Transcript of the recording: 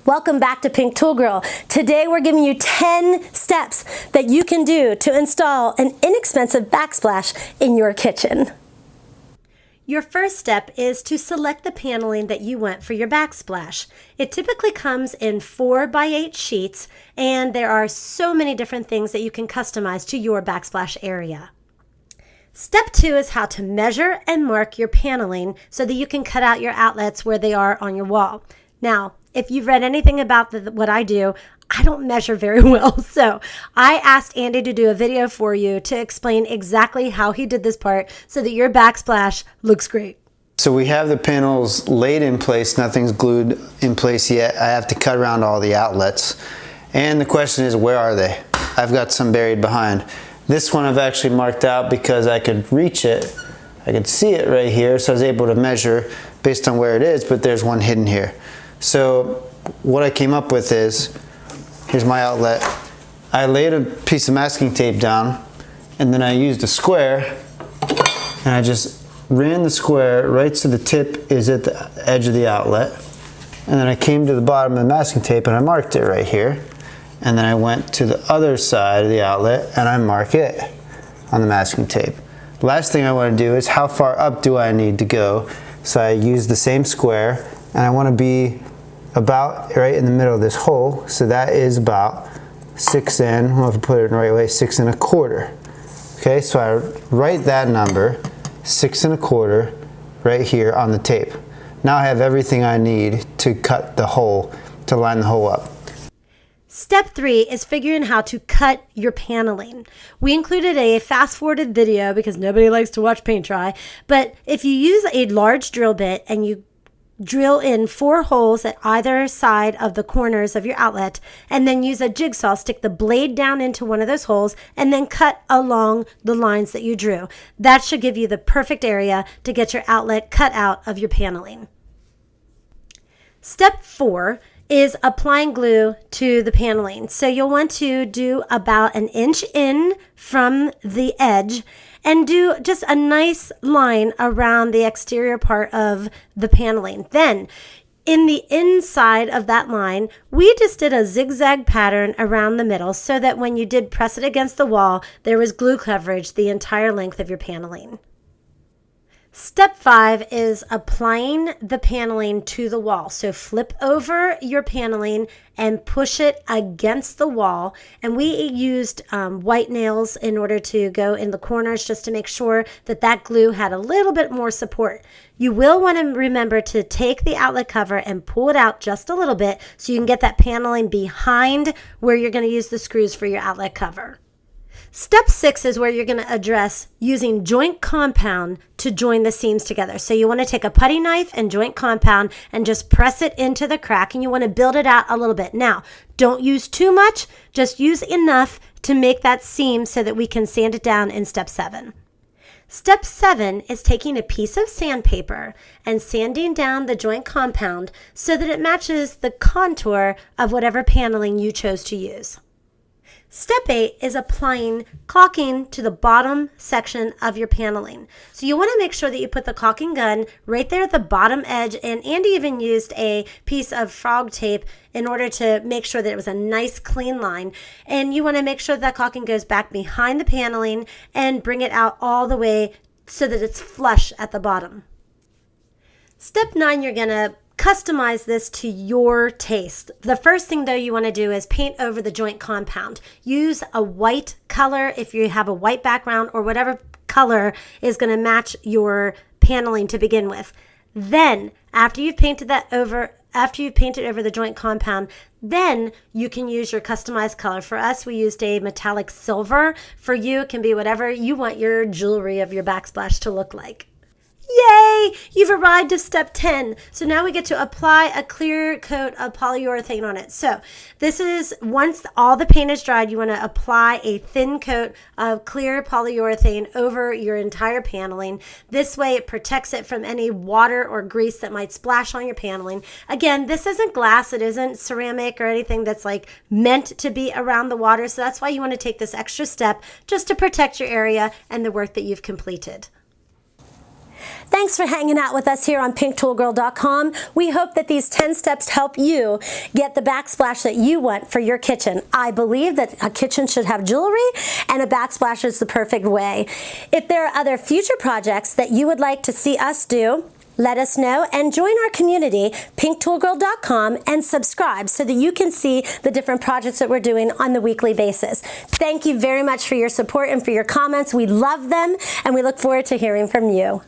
Welcome back to Pinktoolgirl. Today we're giving you 10 steps that you can do to install an inexpensive backsplash in your kitchen. Your first step is to select the paneling that you want for your backsplash. It typically comes in 4x8 sheets, and there are so many different things that you can customize to your backsplash area. Step 2 is how to measure and mark your paneling so that you can cut out your outlets where they are on your wall. Now, if you've read anything about what I do, I don't measure very well. So I asked Andy to do a video for you to explain exactly how he did this part so that your backsplash looks great. So we have the panels laid in place, nothing's glued in place yet. I have to cut around all the outlets. And the question is, where are they? I've got some buried behind. This one I've actually marked out because I could reach it. I could see it right here, so I was able to measure based on where it is, but there's one hidden here. So what I came up with is, here's my outlet. I laid a piece of masking tape down, and then I used a square, and I just ran the square right so the tip is at the edge of the outlet. And then I came to the bottom of the masking tape and I marked it right here. And then I went to the other side of the outlet and I mark it on the masking tape. The last thing I want to do is, how far up do I need to go? So I use the same square, and I want to be about right in the middle of this hole. So that is about 6 in, I don't know if I put it in the right way, 6 1/4. Okay, so I write that number, 6 1/4, right here on the tape. Now I have everything I need to cut the hole, to line the hole up. Step 3 is figuring how to cut your paneling. We included a fast-forwarded video because nobody likes to watch paint dry, but if you use a large drill bit and you drill in 4 holes at either side of the corners of your outlet, and then use a jigsaw, stick the blade down into one of those holes, and then cut along the lines that you drew. That should give you the perfect area to get your outlet cut out of your paneling. Step 4 is applying glue to the paneling. So you'll want to do about 1 inch in from the edge and do just a nice line around the exterior part of the paneling. Then in the inside of that line, we just did a zigzag pattern around the middle so that when you did press it against the wall, there was glue coverage the entire length of your paneling. Step 5 is applying the paneling to the wall. So flip over your paneling and push it against the wall. And we used white nails in order to go in the corners just to make sure that that glue had a little bit more support. You will want to remember to take the outlet cover and pull it out just a little bit so you can get that paneling behind where you're going to use the screws for your outlet cover. Step 6 is where you're going to address using joint compound to join the seams together. So you want to take a putty knife and joint compound and just press it into the crack, and you want to build it out a little bit. Now, don't use too much, just use enough to make that seam so that we can sand it down in step 7. Step 7 is taking a piece of sandpaper and sanding down the joint compound so that it matches the contour of whatever paneling you chose to use. Step 8 is applying caulking to the bottom section of your paneling. So you want to make sure that you put the caulking gun right there at the bottom edge, and Andy even used a piece of frog tape in order to make sure that it was a nice clean line. And you want to make sure that caulking goes back behind the paneling and bring it out all the way so that it's flush at the bottom. Step 9, you're going to customize this to your taste. The first thing though you want to do is paint over the joint compound. Use a white color if you have a white background, or whatever color is going to match your paneling to begin with. Then after you've painted over the joint compound, then you can use your customized color. For us, we used a metallic silver. For you, it can be whatever you want your jewelry of your backsplash to look like. Yay! You've arrived at step 10. So now we get to apply a clear coat of polyurethane on it. So this is, once all the paint is dried, you want to apply a thin coat of clear polyurethane over your entire paneling. This way it protects it from any water or grease that might splash on your paneling. Again, this isn't glass, it isn't ceramic or anything that's like meant to be around the water. So that's why you want to take this extra step just to protect your area and the work that you've completed. Thanks for hanging out with us here on Pinktoolgirl.com. We hope that these 10 steps help you get the backsplash that you want for your kitchen. I believe that a kitchen should have jewelry, and a backsplash is the perfect way. If there are other future projects that you would like to see us do, let us know and join our community, Pinktoolgirl.com, and subscribe so that you can see the different projects that we're doing on the weekly basis. Thank you very much for your support and for your comments. We love them, and we look forward to hearing from you.